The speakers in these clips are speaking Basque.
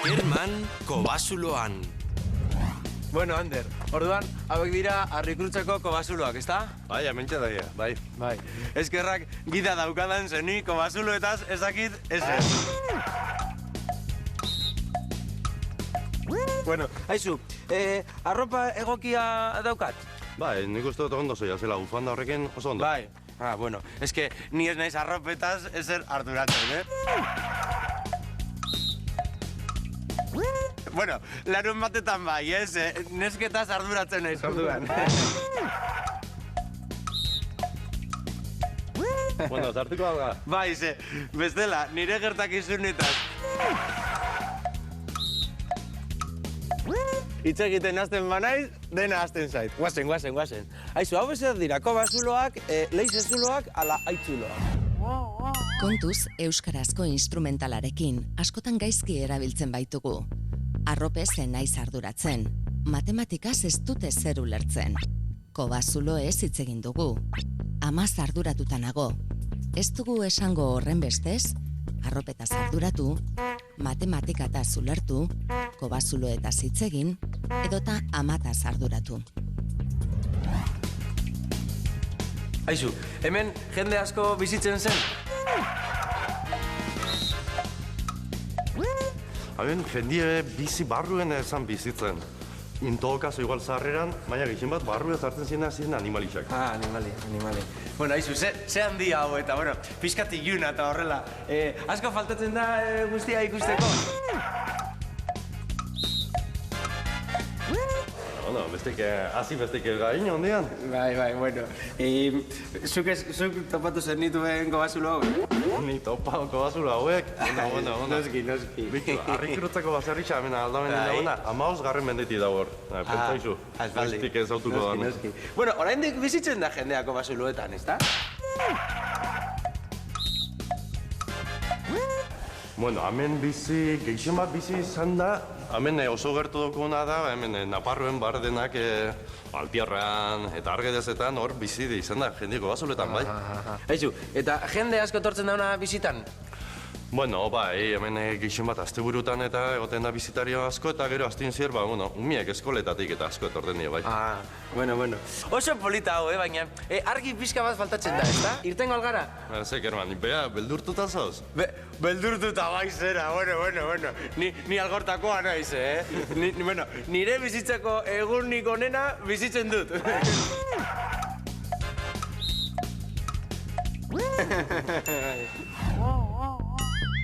Kerman kobasuloan. Bueno, Ander, orduan, hauek dira Arrikrutzeko kobasuloak, ezta? Bai, hementxe daia, bai. Bai. Eskerrak gida daukadan zeni kobasuloetaz ezakit ezer. Bueno, haizu, arropa egokia daukat? Bai, nik uste dut ondo zoia zela bufanda horrekin oso ondo. Bai. Ah, bueno, eske ni ez naiz arropetaz ezer arduratzen, Bueno, larun batetan bai, ez? Nesketaz arduratzen naiz, orduan. Bueno, zartuko alga. Bai, bestela, nire gertakizunetaz. Hitz egiten hasten banaiz, dena hasten zait. Guazen. Aizu, hau ezer dira, kobasuloak, leizezuloak, ala aitzuloak. Kontuz, euskarazko instrumentalarekin askotan gaizki erabiltzen baitugu. Arropezen naiz arduratzen, matematikaz ez dute zer ulertzen. Kobasulo ez hitz egin dugu. Amaz arduratuta nago. Ez dugu esango horren bestez, arropetaz arduratu, matematikataz ulertu, kobasuloetaz hitz egin, edota amataz arduratu. Aizu, hemen jende asko bizitzen zen? Haben, jendie bizi barruen esan bizitzen. In todo caso, igual zaharreran, baina gehien bat barruen zartzen ziren animalixak. Ah, animali. Bueno, aizu, ze handi hau eta, bueno, pixkat iluna eta horrela. Asko faltatzen da guztia ikusteko? Bueno, bestek gain ondean. Bai, bueno. Zuk topatu zen nituen kobasulo hau? Ni topa kobasulo hauek. Bueno. Noski. Bitu, Arrikrutzeko baserritxa hemen aldamendi dagoena, 15. mendetik dago hor. Pentsaizu, bestik ez autuko da. Noski. Bueno, oraindik bizitzen da jendea kobasuloetan, ezta? Bueno, hemen gehien bat bizi izan da, hemen oso gertu dukuna da, hemen Naparroen bardenak Altiarran eta Argedezetan hor bizi izan da, jendiko bazuletan, bai. Aizu, eta jende asko etortzen dauna bizitan? Bueno, bai, hemen gehien bat asteburutan eta egoten da bizitario asko, eta gero astien zier, umiek eskoletatik eta asko etorten dira, bai. Ah, bueno. Oso polita hau, baina argi pixka bat faltatzen da, ezta? Irtengo algara? Ze, Kerman, bea, beldurtuta zauz? Beldurtuta bai zera, bueno. Ni algortakoa naiz, nire bizitzako egunik onena bizitzen dut.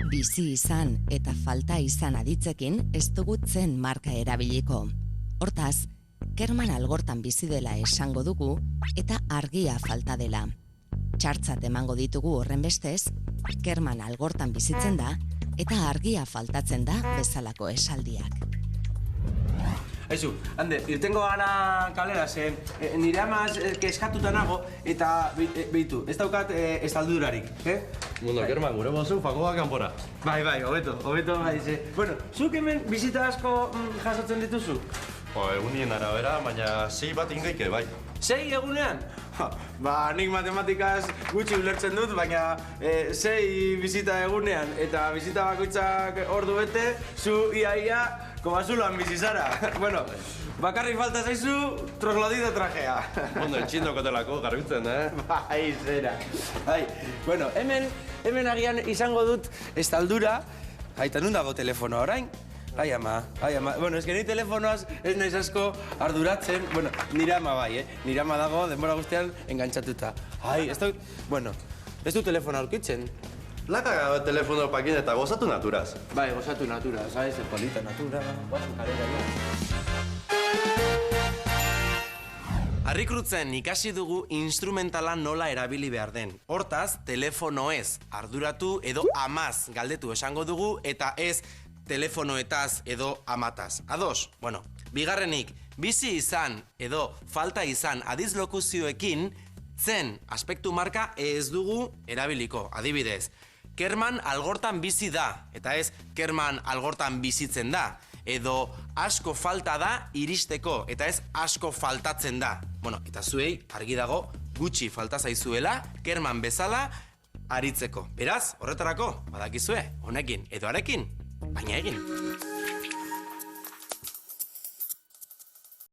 Bizi izan eta falta izan aditzekin ez dugu zen marka erabiliko. Hortaz, Kerman algortan bizi dela esango dugu eta argia falta dela. Txartzat emango ditugu horren bestez, Kerman algortan bizitzen da eta argia faltatzen da bezalako esaldiak. Aizu, Ander, irtengo gara kalera, nire amaz keskatuta nago eta behitu, ez daukat estaldurarik, Bueno, Kerman, gure bozu, fakoa kanpora. Bai, hobeto, bai, Bueno, zuk hemen bizita asko jasotzen dituzu? Egunien arabera, baina 6 bat ingeike, bai. 6 egunean? Nik matematikaz gutxi ulertzen dut, baina 6 bizita egunean eta bizita bakoitzak ordu bete, zu ia kobasuloan bizi zara. Bueno, bakarrik falta zaizu troglodito trajea. Bueno, etxindokotelako garbitzen, Bai, zera. Bueno, hemen agian izango dut estaldura. Eta nun dago telefonoa orain? Ai ama. Bueno, eske ni telefonoaz ez naiz asko arduratzen. Bueno, nire ama bai, Nire ama dago denbora guztian engantzatuta. Ez du telefonoa aurkitzen. Laka telefono pakin eta gozatu naturaz. Bai, gozatu naturaz, polita natura, guazen karera. Arrikrutzen ikasi dugu instrumentala nola erabili behar den. Hortaz, telefonoez arduratu edo amaz galdetu esango dugu eta ez telefonoetaz edo amataz. Ados? Bueno, bigarrenik, bizi izan edo falta izan adizlokuzioekin zen aspektu marka ez dugu erabiliko. Adibidez, Kerman algortan bizi da, eta ez Kerman algortan bizitzen da. Edo asko falta da iristeko, eta ez asko faltatzen da. Bueno, eta zuei argi dago gutxi falta zaizuela Kerman bezala aritzeko. Beraz, horretarako, badakizue, honekin edo arekin, baina egin.